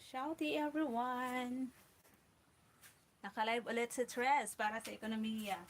Shouty everyone! Naka-live ulit si Tres para sa ekonomiya.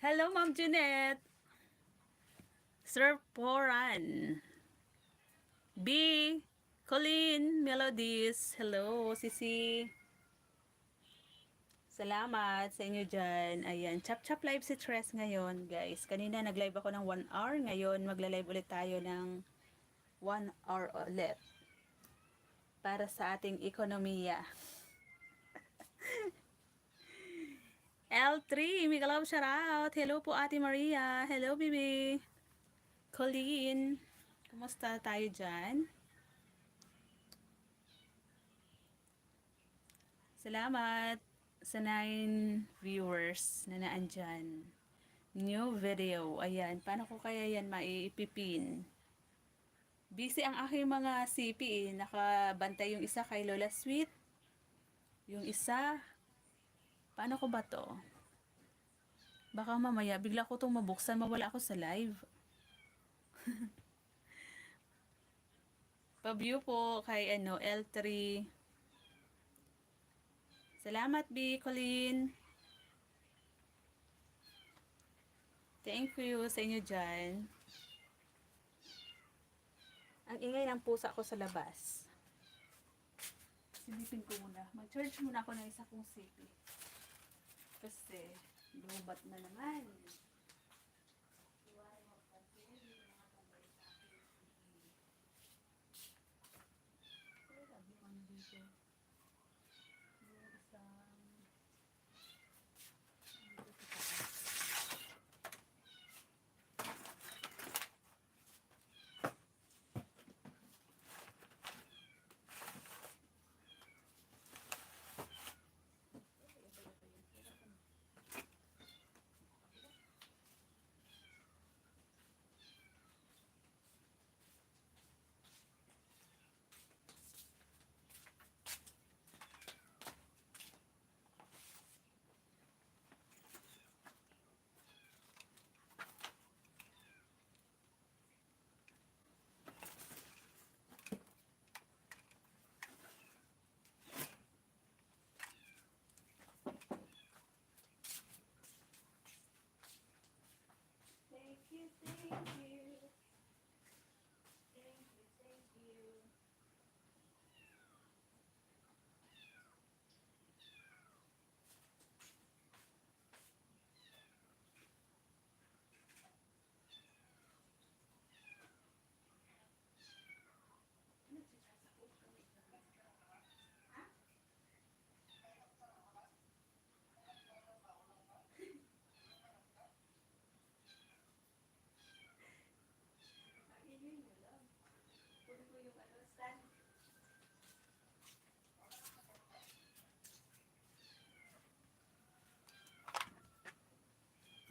Hello, Ma'am Jeanette! Sir Poran! B! Colleen! Melodies! Hello, Sisi! Salamat sa inyo dyan. Ayan, chap-chap live si Tres ngayon, guys. Kanina nag-live ako ng 1 hour. Ngayon, magla-live ulit tayo ng 1 hour ulit. Para sa ating ekonomiya. L3, Miguel shoutout. Hello po, Ate Maria. Hello, baby. Colleen. Kumusta tayo dyan? Salamat sa 9 viewers na naandyan. New video. Ayan. Paano ko kaya yan maipipin? Busy ang aking mga CP eh. Nakabantay yung isa kay Lola Sweet. Yung isa, paano ko ba to? Baka mamaya bigla ko itong mabuksan, mawala ako sa live. Pa-view po kay L3. Salamat, B. Colleen. Thank you sa inyo dyan. Ang ingay ng pusa ko sa labas. Silipin ko muna. Mag-charge muna ako ng isa kong CP. Kasi, lubat na naman. Sabi ko na dito. Yung isang...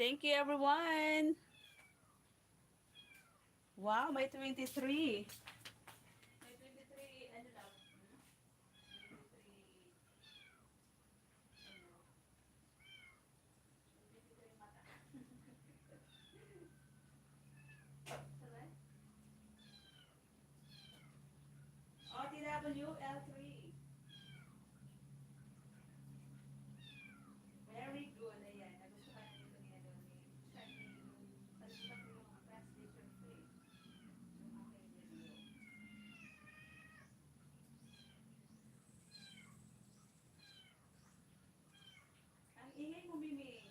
Thank you, everyone. Wow, may 23. May 23, ano lang? 23, ano? 23 mata. Sabi? Oh, TW, L3. Very good. Ayan, nagustuhan na nito ni ano ni check ni palitan ko yung translation free. Yung aking video. Ang ingay mo, Miming.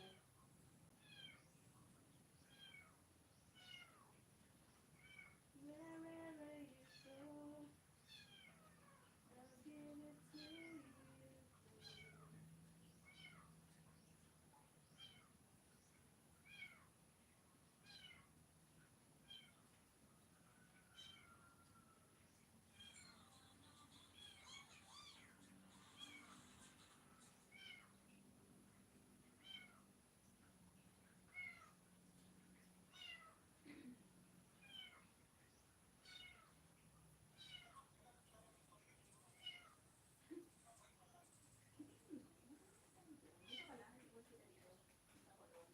Wherever you go, I'll give it to you. Dito ka lang, ikot kita dito. Ako doon.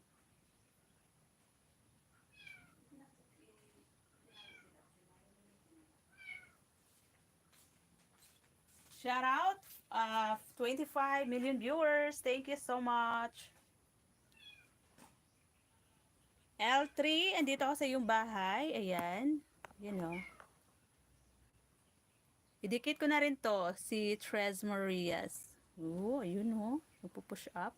Shout out, 25 million viewers. Thank you so much. L3, andito ako sa iyong bahay. Ayan. You know. Idikit ko na rin to, si Tres Marias. Oh, ayun oh. Nagpo-push up.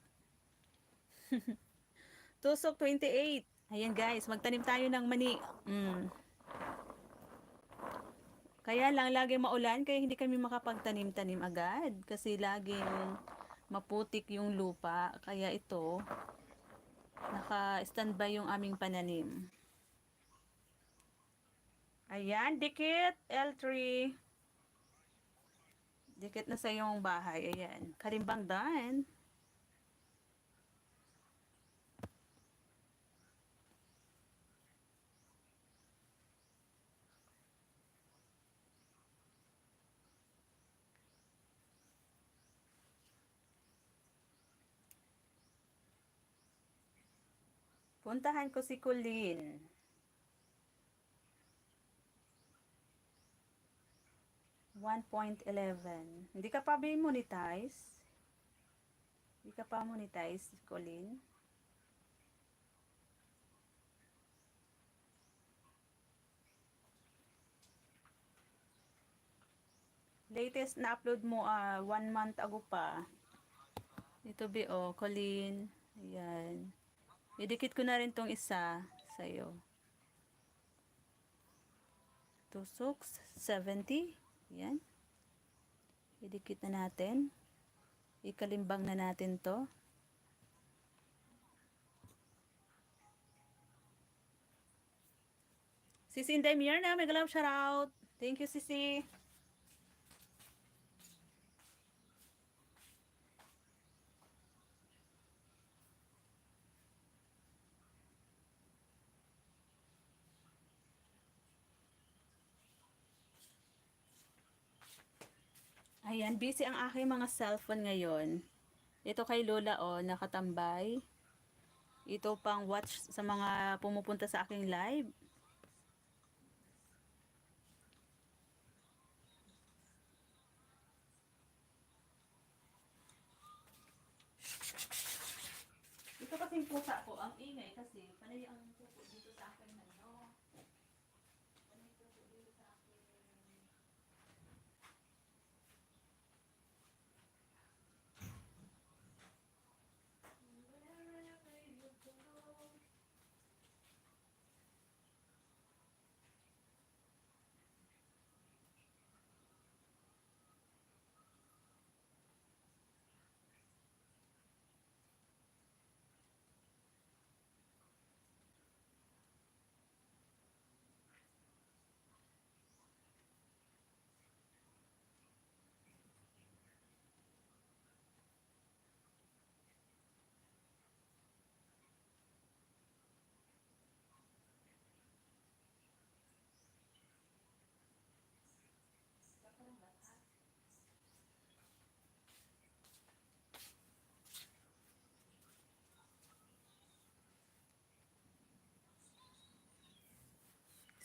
Tusok 28. Ayan guys, magtanim tayo ng mani. Kaya lang, lagi maulan, kaya hindi kami makapagtanim-tanim agad. Kasi laging maputik yung lupa. Kaya ito, naka-standby yung aming pananim. Ayan, dikit, L3. Dikit na sa iyong bahay. Ayan, karimbang done. Puntahan ko si Colleen. 1.11. Hindi ka pa monetize? Hindi ka pa monetize, Colleen? Latest na upload mo 1 month ago pa. Ito Colleen. Ayan. Idikit ko na rin tong isa sa'yo. Tusok 70. Ayan. Idikit na natin. Ikalimbang na natin to. Sisi Inday Mierna, mega love shout out. Thank you, Sisi. Ayan, busy ang aking mga cellphone ngayon. Ito kay Lola nakatambay. Ito pang watch sa mga pumupunta sa aking live. Ito kasing pusa ko, ang ingay kasi panay ang pupo dito sa akin ano. Panay pupo dito sa akin. Wherever you go.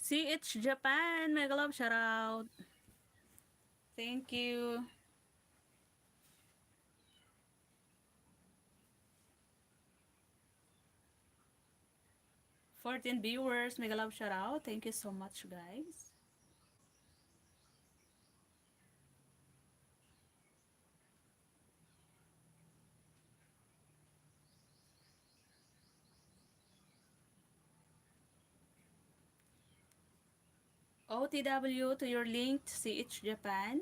CH Japan, mega love shout out. Thank you. Fourteen viewers, mega love shout out. Thank you so much, guys. OTW to your link to CH Japan.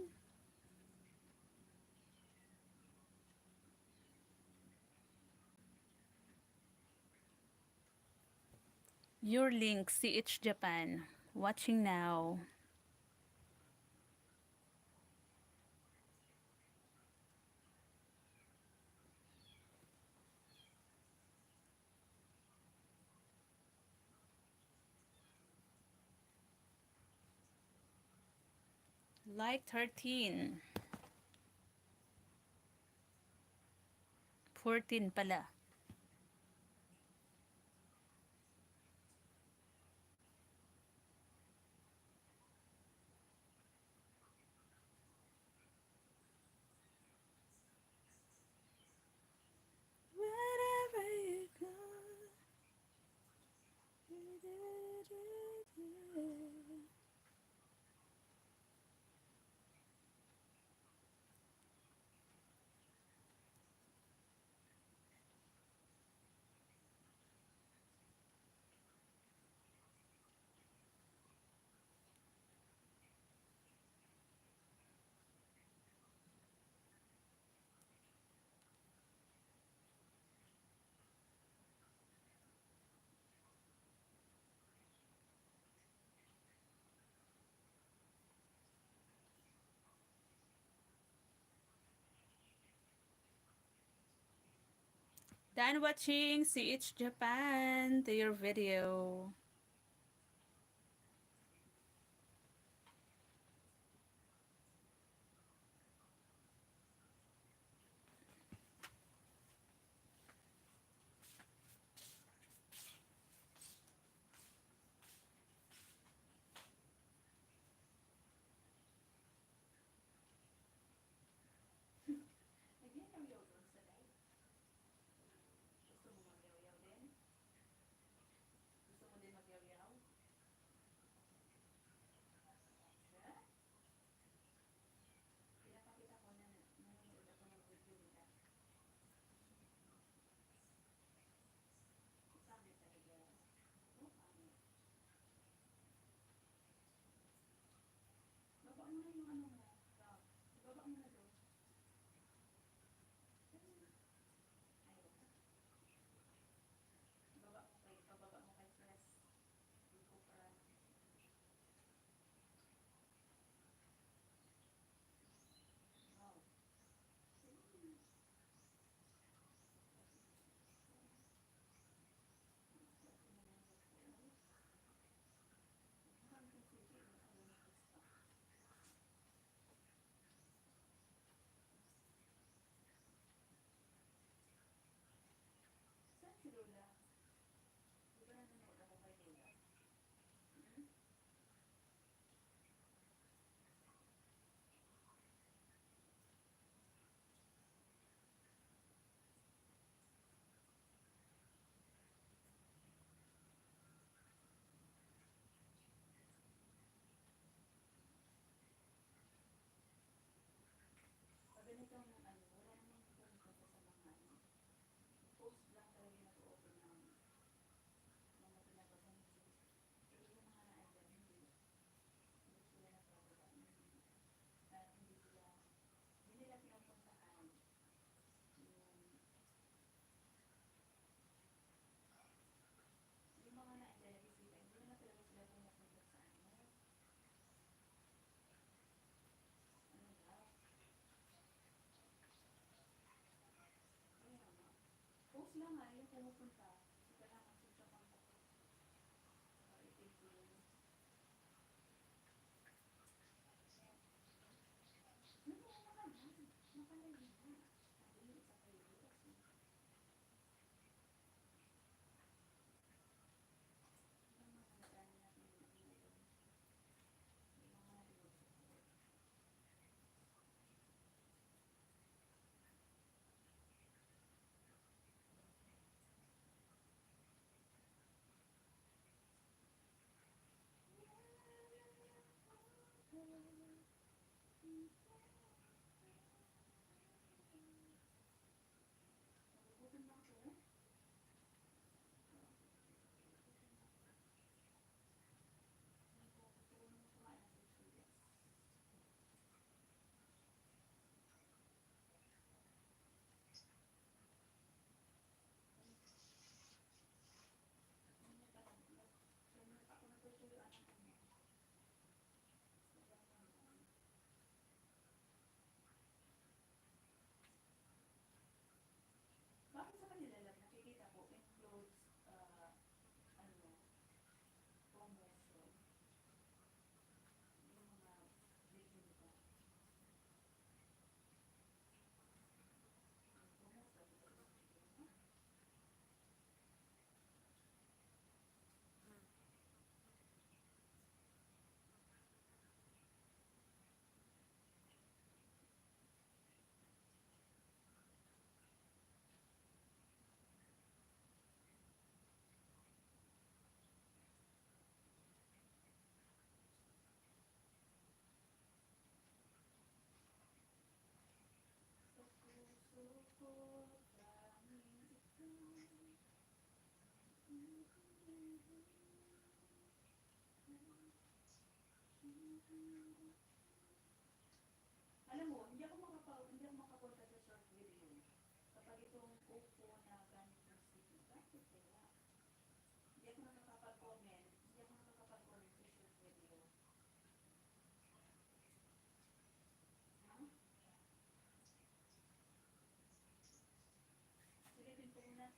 Your link, CH Japan. Watching now. Like 13. 14 pala. Wherever you go. Done watching CH Japan to your video. Alam mo, hindi ako makapunta sa short video. Kapag itong upo na ganito sige, bakit kaya? Hindi ako nakakapag-comment. Hindi ako nakakapag-comment sa short video. Ha? Silipin ko muna.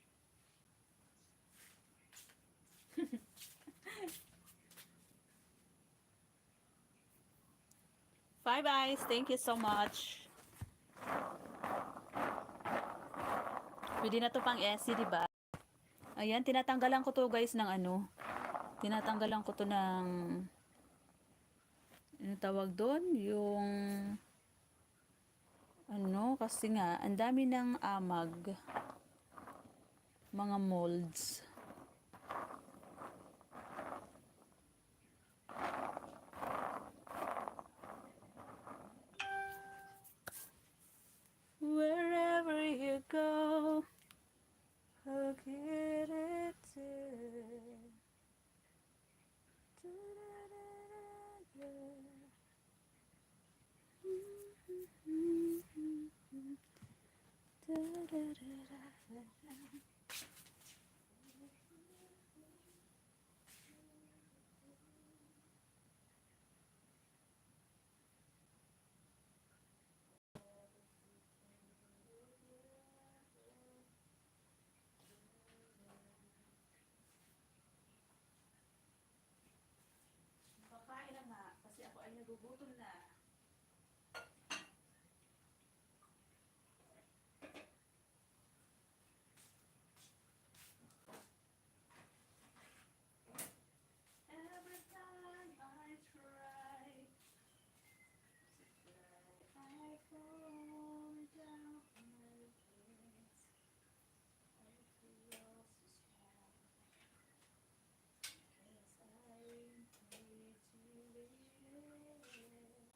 Five Eyes, thank you so much. Pwede na to pang SC, di ba? Ayan, tinatanggalan ko to guys ng ano. Tinatanggalan ko to ng ano tawag doon? Yung ano, kasi nga, ang dami ng amag. Mga molds. Wherever you go, I'll get it too. Kakain na nga kasi ako ay nagugutom na. Every time I try, I fall down on my knees. I feel so small. Yes, I need to live.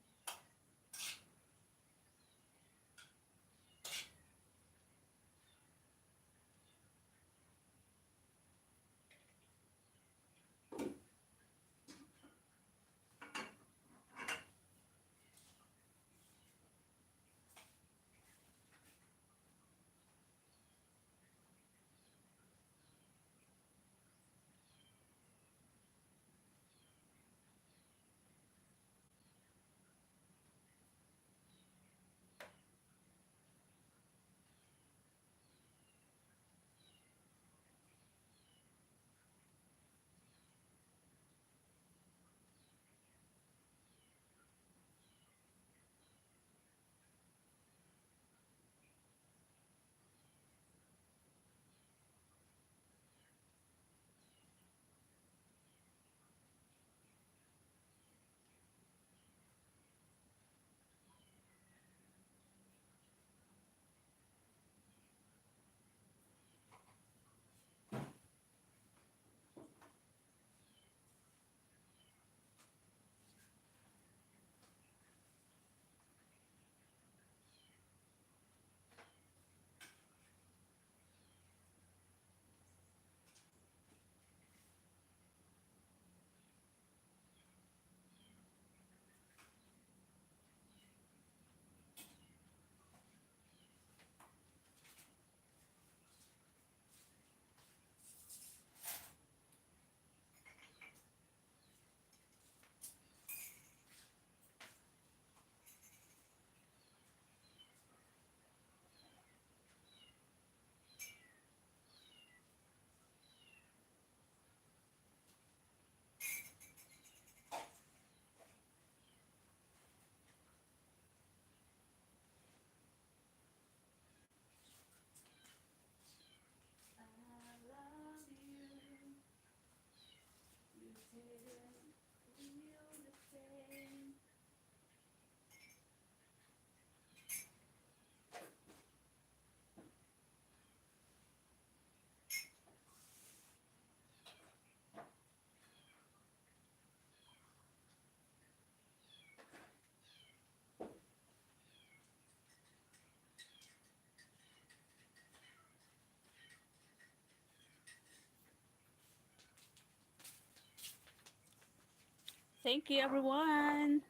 Thank you, everyone.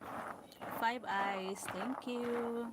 Five Eyes. Thank you.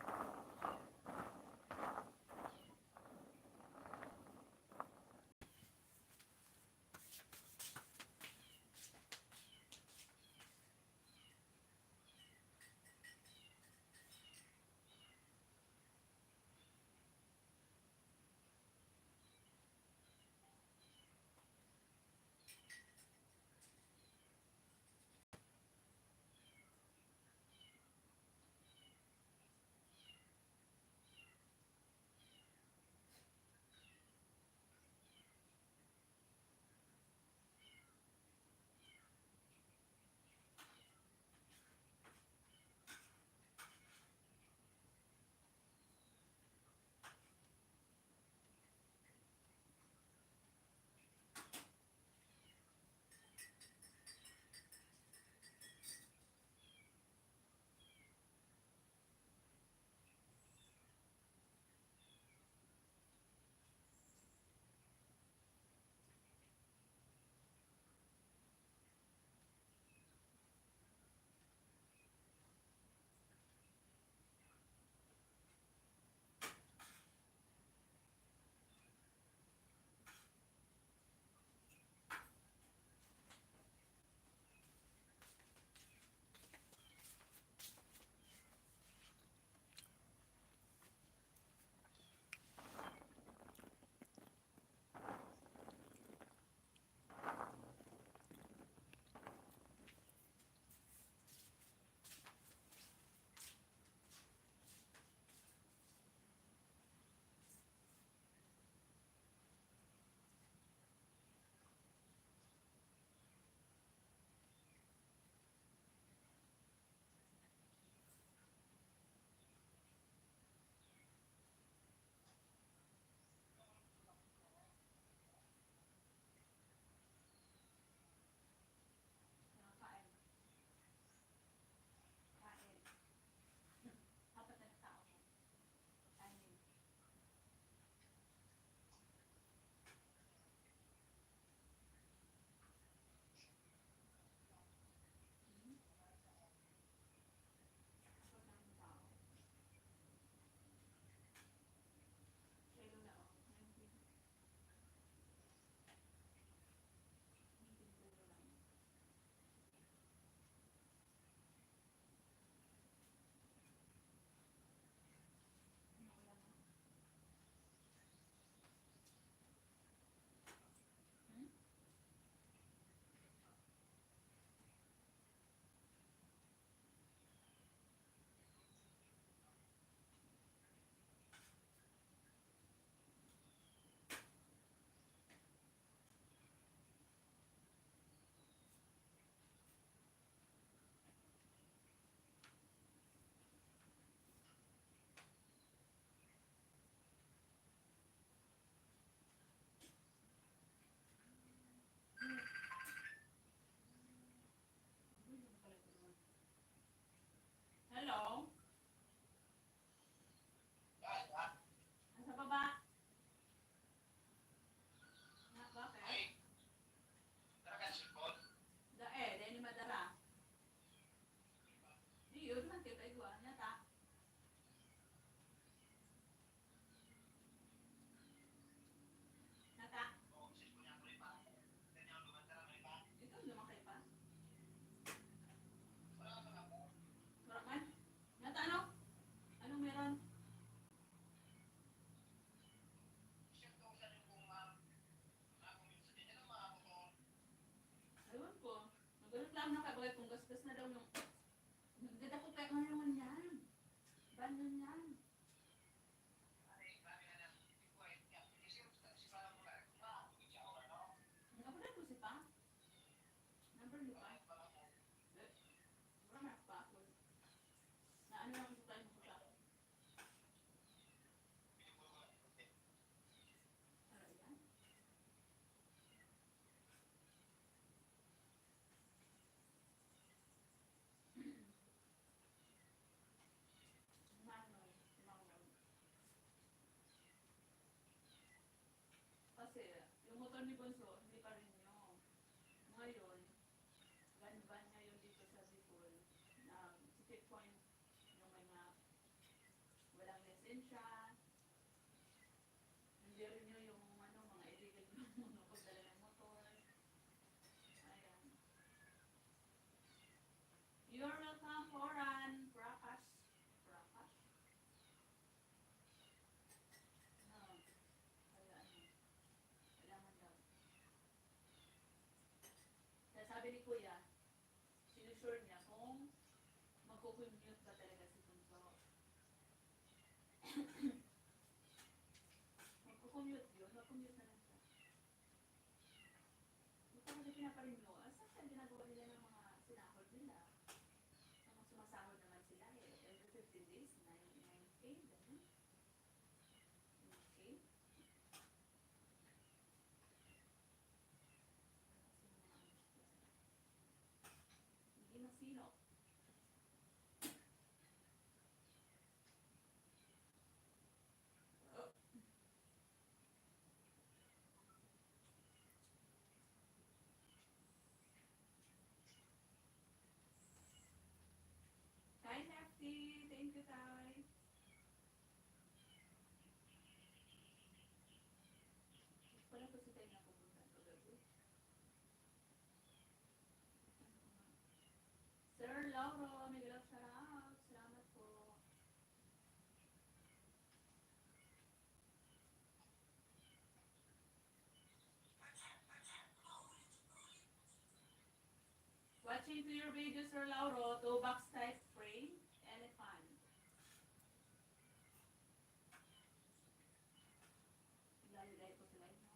Hello? Nasa baba? Na, bakit? Da ni madara. Di yun, man kita igwa. Nyata. Nyata. Ito, lumakay pa. Surak man. Nyata ano? Anong meron? Ewan ko. Nagreklamo na kay bagay kung gasgas na daw yung... Nagdada ko kaya ano naman yan. Ban nun yan. Nabulan ko si pa. Number ni pa. Eh, wala na pa ako. Na ano lang ko tayo mo sa... Ano yan? Mano. kuya, sinusure niya kung magkukumute ba talaga si Punso. Magkukumute yun, magkumute na lang siya. Hindi pa kasi pinaparenew. Saan saan ginagawa nila ng mga sinahod nila? Mga sumasahod naman sila eh. Every 15 days, 9K, ganun. 9K. Hindi masino. Hi, Lefty! Thank you, Tay! Wala pa si Tay na pupunta kagabi. Sir Lauro, may galap shout out. Salamat po. Watching to your video, Sir Lauro, 2 box type frame, elephant. Ilalagay ko sa live, no?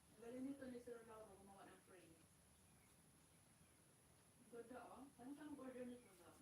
Ang galing nito ni Sir Lauro gumawa ng frame. Ang ganda, oh. Ano ka mag-order nito, daw?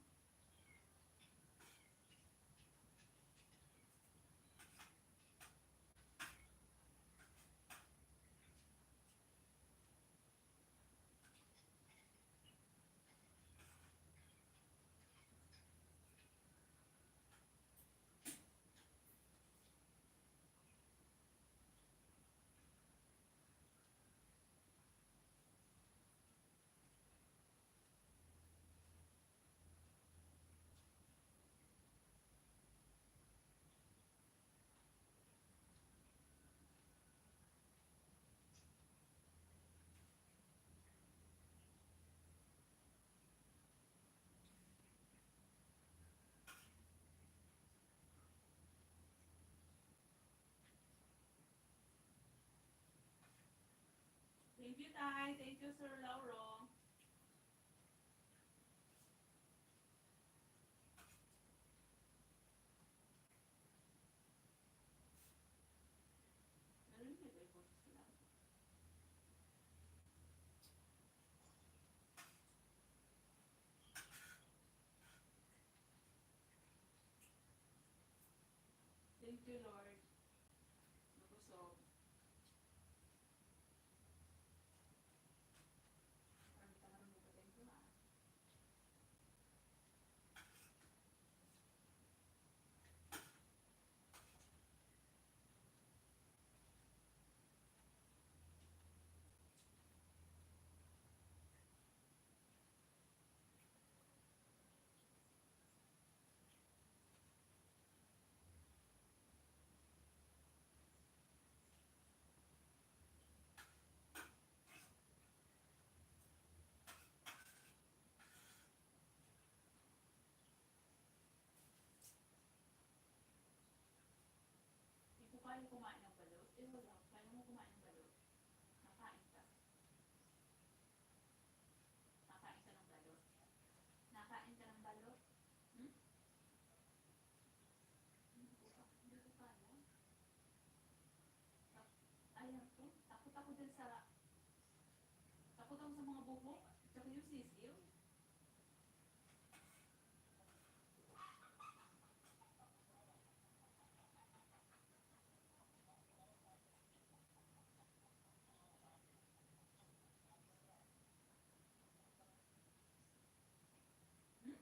Thank you, Tay. Thank you, Sir Lauro. Meron niya ba yung sila? Thank you, Lord. Nabusog. Parang tangan mo ba thank you, ha? Hindi ko kaya kumain ng balot. Eh, wala. Kaya mo kumain ng balot. Nakain ka. Nakain ka ng balot. Nakain ka ng balot. Hmm? Hindi ko pa. Hindi ko kaya. Ayan po. Takot ako dyan sa... Takot ako sa mga buhok. Tsaka yung sisiw. Hmm?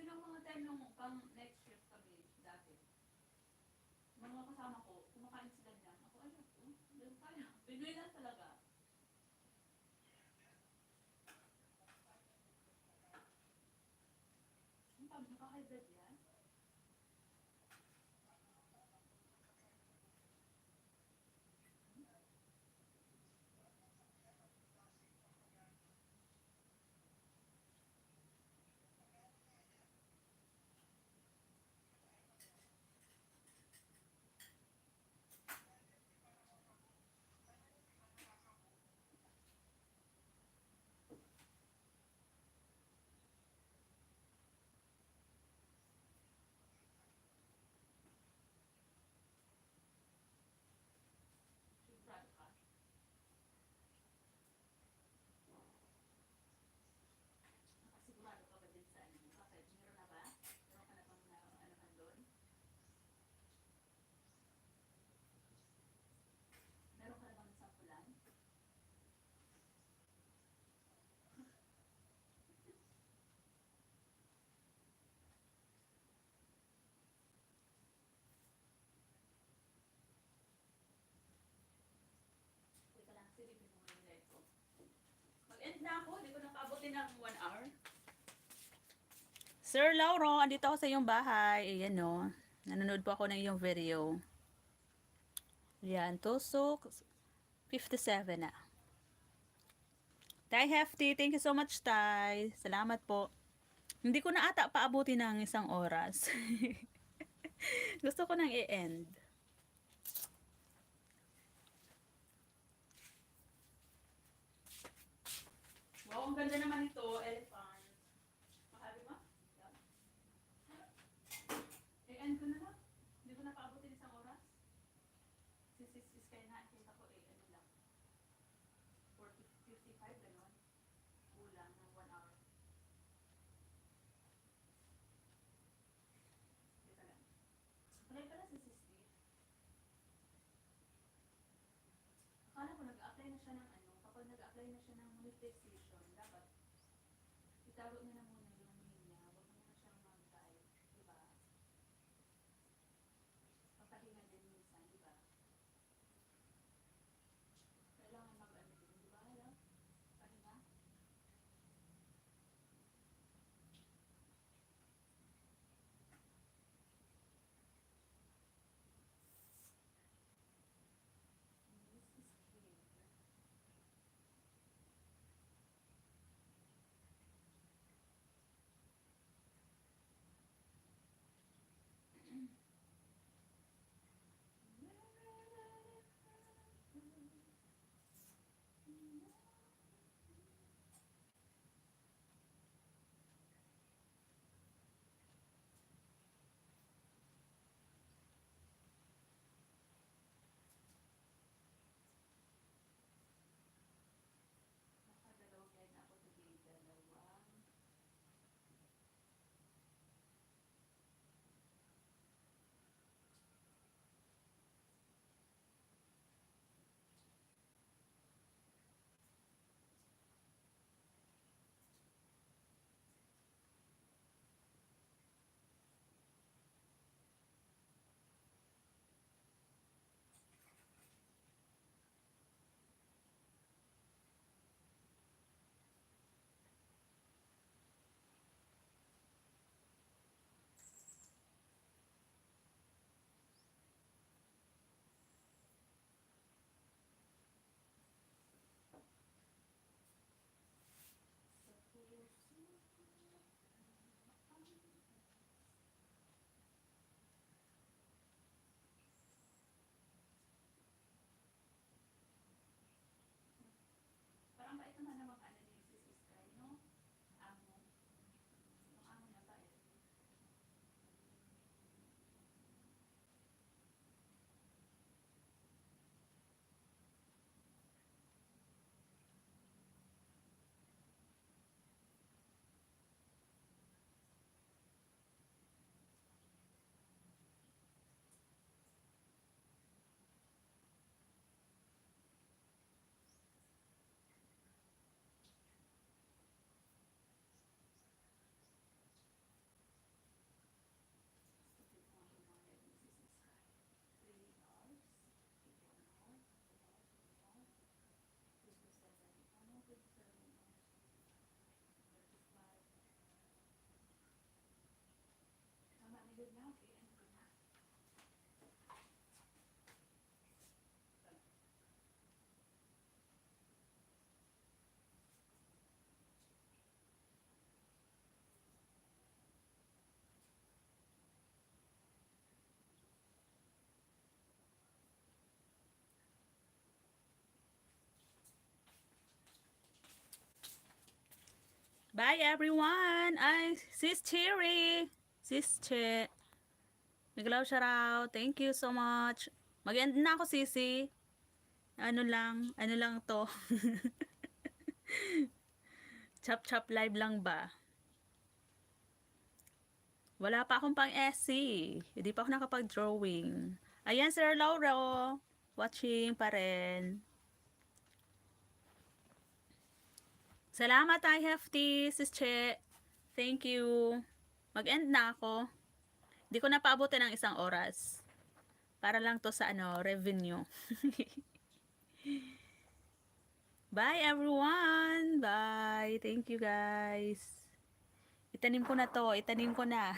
nung mga time nung pang next shift kami dati, mga kasama ko, kumakain sila dyan. Ako, ano to? Doon tayo. Pinoy lang talaga. Ang pag nakaka-bread yan. Sigurado ka. Nakasigurado ka ba din sa ano? Bakit? Meron na ba? Meron ka na bang na, ano ka doon? Meron ka na bang sampulan? Teka lang, silipin mo yung live ko. Mag-end na ako. Hindi ko nakaabutin ng 1 hour. Sir Lauro, andito ako sa iyong bahay. Ayan o. Nanonood po ako ng iyong video. Yan, tusok. 57 na. Tay Hefty, thank you so much, Tay. Salamat po. Hindi ko na ata paabuti ng 1 oras. Gusto ko nang i-end. Wow, ang ganda naman ito, elephant. Makabi mo? Yan. I-end ko na lang. Hindi ko na paabuti ng 1 oras. Sis, kaya nakikita ko ano lang. 40, 55, gano'n. Kulang ng 1 hour. Dito lang. Wala pala si Sis D. Akala ko nag-apply na siya ng ano, kapag nag-apply na siya ng monetization, dapat itago niya na muna yung mail niya. Huwag na muna siyang mag-type. Diba? Papahinga din minsan, diba? Kailangan mag-ano din, diba? Alam? Pahinga. This is cute. Bye everyone! Ay, Sis Cherry! Sis Che. Miglaw siya raw. Thank you so much. Mag-end na ako, Sisi. Ano lang to. Chop-chop live lang ba? Wala pa akong pang essay. Hindi pa ako nakapag-drawing. Ayan, Sir Lauro. Watching pa rin. Salamat, I Hefty, Sis Che. Thank you. Mag-end na ako. Hindi ko na paabutin ng 1 oras. Para lang to sa revenue. Bye everyone. Bye. Thank you guys. Itanim ko na to. Itanim ko na.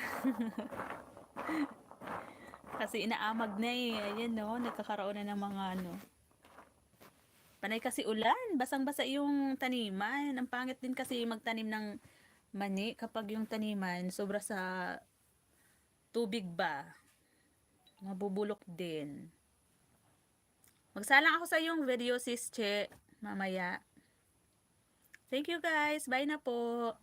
Kasi inaamag na eh. Ayan no. Nagkakaroon na ng mga Panay kasi ulan. Basang-basa yung taniman. Ang pangit din kasi magtanim ng mani kapag yung taniman sobra sa tubig ba. Mabubulok din. Magsalang ako sa yung video, Sis Che. Mamaya. Thank you guys. Bye na po.